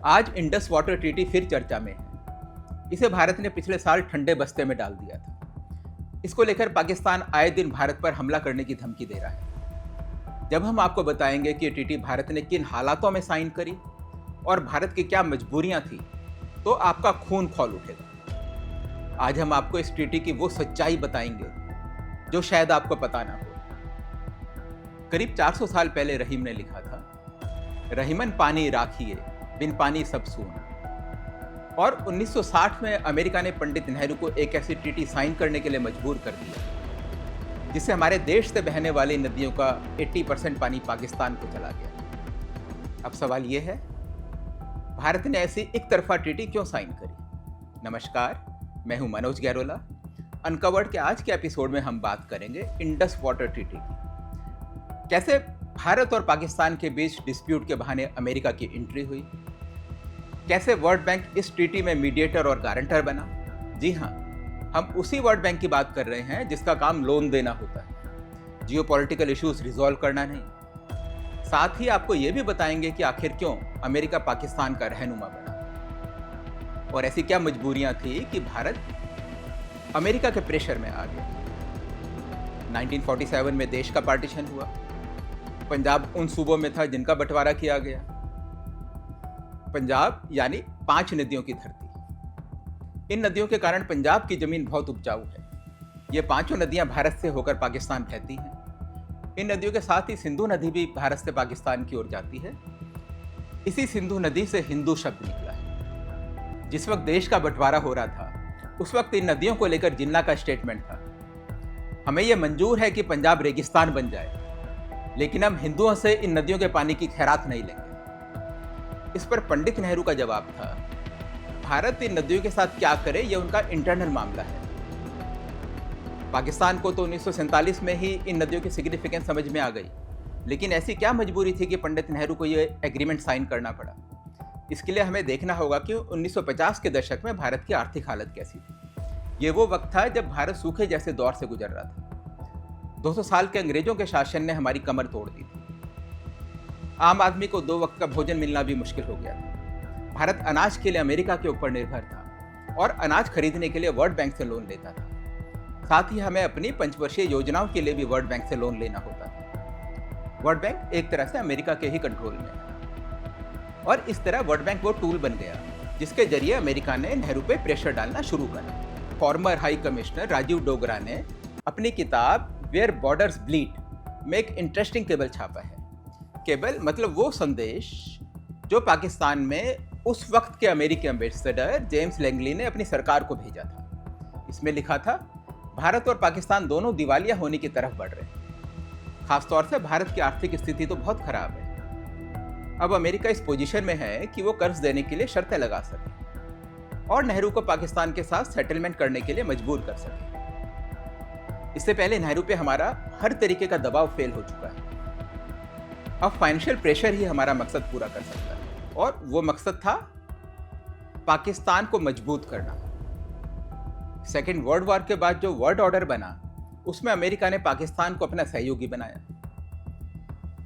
आज Indus water treaty फिर चर्चा में है। इसे भारत ने पिछले साल ठंडे बस्ते में डाल दिया था। इसको लेकर पाकिस्तान आए दिन भारत पर हमला करने की धमकी दे रहा है। जब हम आपको बताएंगे कि ये ट्रीटी भारत ने किन हालातों में साइन करी और भारत की क्या मजबूरियां थी, तो आपका खून खौल उठेगा। आज हम आपको इस ट्रीटी की वो सच्चाई बताएंगे जो शायद आपको पता ना हो। करीब 400 साल पहले रहीम ने लिखा था, रहीमन पानी राखिए, बिन पानी सब सून। और 1960 में अमेरिका ने पंडित नेहरू को एक ऐसी ट्रीटी साइन करने के लिए मजबूर कर दिया जिससे हमारे देश से बहने वाली नदियों का 80% पानी पाकिस्तान को चला गया। अब सवाल यह है, भारत ने ऐसी एक तरफा ट्रीटी क्यों साइन करी? नमस्कार, मैं हूं मनोज गैरोला। अनकवर्ड के आज के एपिसोड में हम बात करेंगे इंडस वाटर ट्रीटी की। कैसे भारत और पाकिस्तान के बीच डिस्प्यूट के बहाने अमेरिका की एंट्री हुई, कैसे वर्ल्ड बैंक इस ट्रीटी में मीडिएटर और गारंटर बना। जी हाँ, हम उसी वर्ल्ड बैंक की बात कर रहे हैं जिसका काम लोन देना होता है, जियोपॉलिटिकल इश्यूज रिजॉल्व करना नहीं। साथ ही आपको यह भी बताएंगे कि आखिर क्यों अमेरिका पाकिस्तान का रहनुमा बना और ऐसी क्या मजबूरियां थी कि भारत अमेरिका के प्रेशर में आ गया। 1947 में देश का पार्टीशन हुआ। पंजाब उन सूबों में था जिनका बंटवारा किया गया। पंजाब यानी 5 नदियों की धरती। इन नदियों के कारण पंजाब की जमीन बहुत उपजाऊ है। ये 5 नदियां भारत से होकर पाकिस्तान बहती हैं। इन नदियों के साथ ही सिंधु नदी भी भारत से पाकिस्तान की ओर जाती है। इसी सिंधु नदी से हिंदू शब्द निकला है। जिस वक्त देश का बंटवारा हो रहा था, उस वक्त इन नदियों को लेकर जिन्ना का स्टेटमेंट था, हमें यह मंजूर है कि पंजाब रेगिस्तान बन जाए, लेकिन हम हिंदुओं से इन नदियों के पानी की खैरात नहीं लेंगे। इस पर पंडित नेहरू का जवाब था, भारत इन नदियों के साथ क्या करे यह उनका इंटरनल मामला है। पाकिस्तान को तो 1947 में ही इन नदियों की सिग्निफिकेंस समझ में आ गई, लेकिन ऐसी क्या मजबूरी थी कि पंडित नेहरू को यह एग्रीमेंट साइन करना पड़ा। इसके लिए हमें देखना होगा कि 1950 के दशक में भारत की आर्थिक हालत कैसी थी। ये वो वक्त था जब भारत सूखे जैसे दौर से गुजर रहा था। 200 साल के अंग्रेजों के शासन ने हमारी कमर तोड़ दी थी। आम आदमी को 2 वक्त का भोजन मिलना भी मुश्किल हो गया था। भारत अनाज के लिए अमेरिका के ऊपर निर्भर था और अनाज खरीदने के लिए वर्ल्ड बैंक से लोन लेता था। साथ ही हमें अपनी पंचवर्षीय योजनाओं के लिए भी वर्ल्ड बैंक से लोन लेना होता था। वर्ल्ड बैंक एक तरह से अमेरिका के ही कंट्रोल में है और इस तरह वर्ल्ड बैंक वो टूल बन गया जिसके जरिए अमेरिका ने नेहरू पे प्रेशर डालना शुरू करा। Former high commissioner Rajiv Dogra ने अपनी किताब वेयर बॉर्डर्स ब्लीड में एक इंटरेस्टिंग केबल छापा है। केबल मतलब वो संदेश जो पाकिस्तान में उस वक्त के अमेरिकी एम्बेसडर जेम्स लैंगली ने अपनी सरकार को भेजा था। इसमें लिखा था, भारत और पाकिस्तान दोनों दिवालिया होने की तरफ बढ़ रहे हैं। खासतौर से भारत की आर्थिक स्थिति तो बहुत खराब है। अब अमेरिका इस पोजीशन में है कि वो कर्ज देने के लिए शर्तें लगा सके और नेहरू को पाकिस्तान के साथ सेटलमेंट करने के लिए मजबूर कर सके। इससे पहले नेहरू पे हमारा हर तरीके का दबाव फेल हो चुका है। अब फाइनेंशियल प्रेशर ही हमारा मकसद पूरा कर सकता है और वो मकसद था पाकिस्तान को मजबूत करना। सेकेंड वर्ल्ड वॉर के बाद जो वर्ल्ड ऑर्डर बना, उसमें अमेरिका ने पाकिस्तान को अपना सहयोगी बनाया।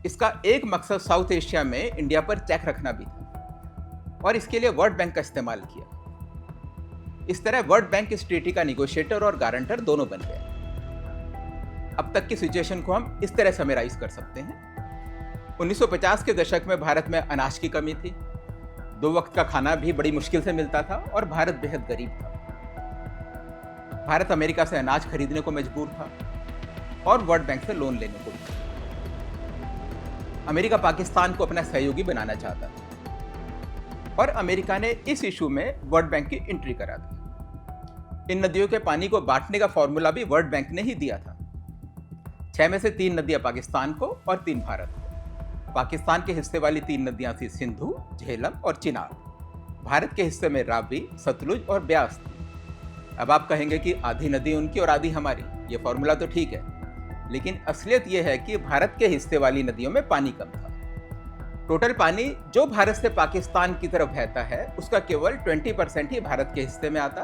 इसका एक मकसद साउथ एशिया में इंडिया पर चेक रखना भी था और इसके लिए वर्ल्ड बैंक का इस्तेमाल किया। इस तरह वर्ल्ड बैंक इस ट्रीटी का निगोशिएटर और गारंटर दोनों बन गए। अब तक की सिचुएशन को हम इस तरह समराइज कर सकते हैं। 1950 के दशक में भारत में अनाज की कमी थी। 2 वक्त का खाना भी बड़ी मुश्किल से मिलता था और भारत बेहद गरीब था। भारत अमेरिका से अनाज खरीदने को मजबूर था और वर्ल्ड बैंक से लोन लेने को भी। अमेरिका पाकिस्तान को अपना सहयोगी बनाना चाहता था और अमेरिका ने इस इशू में वर्ल्ड बैंक की एंट्री करा दी। इन नदियों के पानी को बांटने का फॉर्मूला भी वर्ल्ड बैंक ने ही दिया था। 6 में से 3 नदियां पाकिस्तान को और 3 भारत को। पाकिस्तान के हिस्से वाली 3 नदियां थी सिंधु, झेलम और चिनाब। भारत के हिस्से में रावी, सतलुज और ब्यास थी। अब आप कहेंगे कि आधी नदी उनकी और आधी हमारी। ये फॉर्मूला तो ठीक है, लेकिन असलियत यह है कि भारत के हिस्से वाली नदियों में पानी कम था। टोटल पानी जो भारत से पाकिस्तान की तरफ बहता है, उसका केवल 20% ही भारत के हिस्से में आता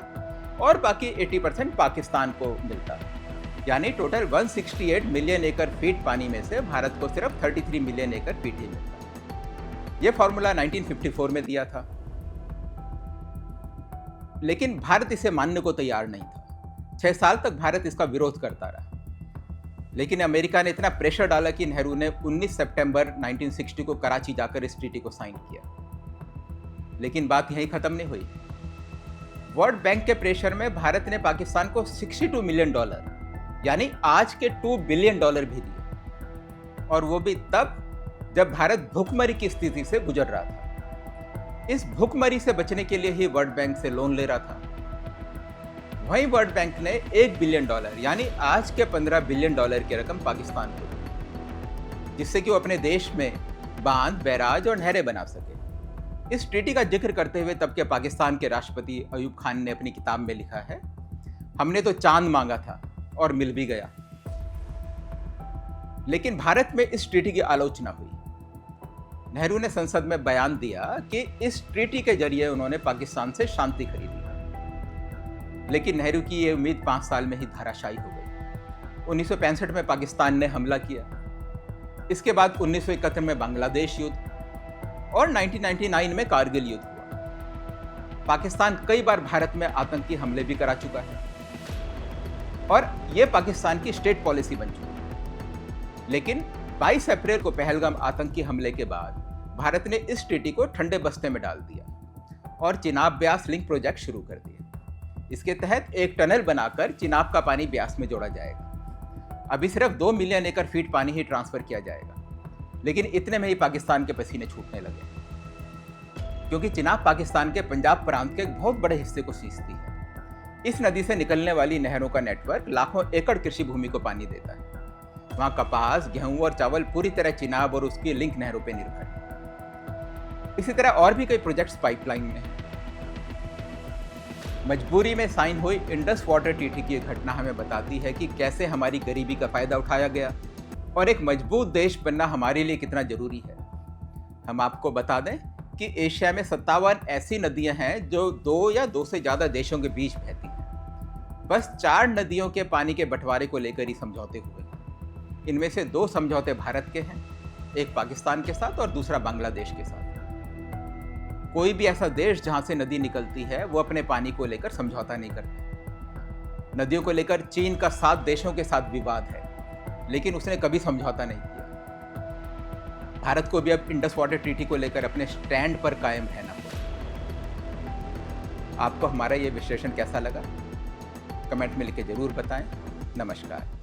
और बाकी 80% पाकिस्तान को मिलता। यानी टोटल 168 मिलियन एकड़ फीट पानी में से भारत को सिर्फ 33 मिलियन एकड़ फीट ही मिलता। यह फॉर्मूला 1954 में दिया था लेकिन भारत इसे मानने को तैयार नहीं था। 6 साल तक भारत इसका विरोध करता रहा, लेकिन अमेरिका ने इतना प्रेशर डाला कि नेहरू ने 19 सितंबर 1960 को कराची जाकर इस ट्रीटी को साइन किया। लेकिन बात यहीं खत्म नहीं हुई। वर्ल्ड बैंक के प्रेशर में भारत ने पाकिस्तान को $62 मिलियन यानी आज के $2 बिलियन भी दिए, और वो भी तब जब भारत भूखमरी की स्थिति से गुजर रहा था। इस भूखमरी से बचने के लिए ही वर्ल्ड बैंक से लोन ले रहा था। वहीं वर्ल्ड बैंक ने $1 बिलियन यानी आज के $15 बिलियन की रकम पाकिस्तान को दी, जिससे कि वो अपने देश में बांध, बैराज और नहरें बना सके। इस ट्रीटी का जिक्र करते हुए तब के पाकिस्तान के राष्ट्रपति अयूब खान ने अपनी किताब में लिखा है, हमने तो चांद मांगा था और मिल भी गया। लेकिन भारत में इस ट्रीटी की आलोचना हुई। नेहरू ने संसद में बयान दिया कि इस ट्रीटी के जरिए उन्होंने पाकिस्तान से शांति खरीदी, लेकिन नेहरू की ये उम्मीद 5 साल में ही धराशायी हो गई। 1965 में पाकिस्तान ने हमला किया, इसके बाद 1971 में बांग्लादेश युद्ध और 1999 में कारगिल युद्ध हुआ। पाकिस्तान कई बार भारत में आतंकी हमले भी करा चुका है और यह पाकिस्तान की स्टेट पॉलिसी बन चुकी है। लेकिन 22 अप्रैल को पहलगाम आतंकी हमले के बाद भारत ने इस ट्रीटी को ठंडे बस्ते में डाल दिया और चिनाब ब्यास लिंक प्रोजेक्ट शुरू कर दिया। इसके तहत एक टनल बनाकर चिनाब का पानी ब्यास में जोड़ा जाएगा। अभी सिर्फ 2 मिलियन एकड़ फीट पानी ही ट्रांसफर किया जाएगा, लेकिन इतने में ही पाकिस्तान के पसीने छूटने लगे, क्योंकि चिनाब पाकिस्तान के पंजाब प्रांत के एक बहुत बड़े हिस्से को सींचती है। इस नदी से निकलने वाली नहरों का नेटवर्क लाखों एकड़ कृषि भूमि को पानी देता है। वहाँ कपास, गेहूं और चावल पूरी तरह चिनाब और उसकी लिंक नहरों पर निर्भर है। इसी तरह और भी कई प्रोजेक्ट्स पाइपलाइन में हैं। मजबूरी में साइन हुई इंडस वाटर ट्रीटी की घटना हमें बताती है कि कैसे हमारी गरीबी का फायदा उठाया गया और एक मजबूत देश बनना हमारे लिए कितना जरूरी है। हम आपको बता दें कि एशिया में 57 ऐसी नदियां हैं जो 2 या 2 से ज्यादा देशों के बीच बहती हैं। बस 4 नदियों के पानी के बंटवारे को लेकर ही समझौते हुए। इनमें से 2 समझौते भारत के हैं, एक पाकिस्तान के साथ और दूसरा बांग्लादेश के साथ। कोई भी ऐसा देश जहां से नदी निकलती है वो अपने पानी को लेकर समझौता नहीं करता। नदियों को लेकर चीन का 7 देशों के साथ विवाद है, लेकिन उसने कभी समझौता नहीं किया। भारत को भी अब इंडस वाटर ट्रीटी को लेकर अपने स्टैंड पर कायम रहना होगा। आपको हमारा ये विश्लेषण कैसा लगा? कमेंट में लिख के जरूर बताएं। नमस्कार।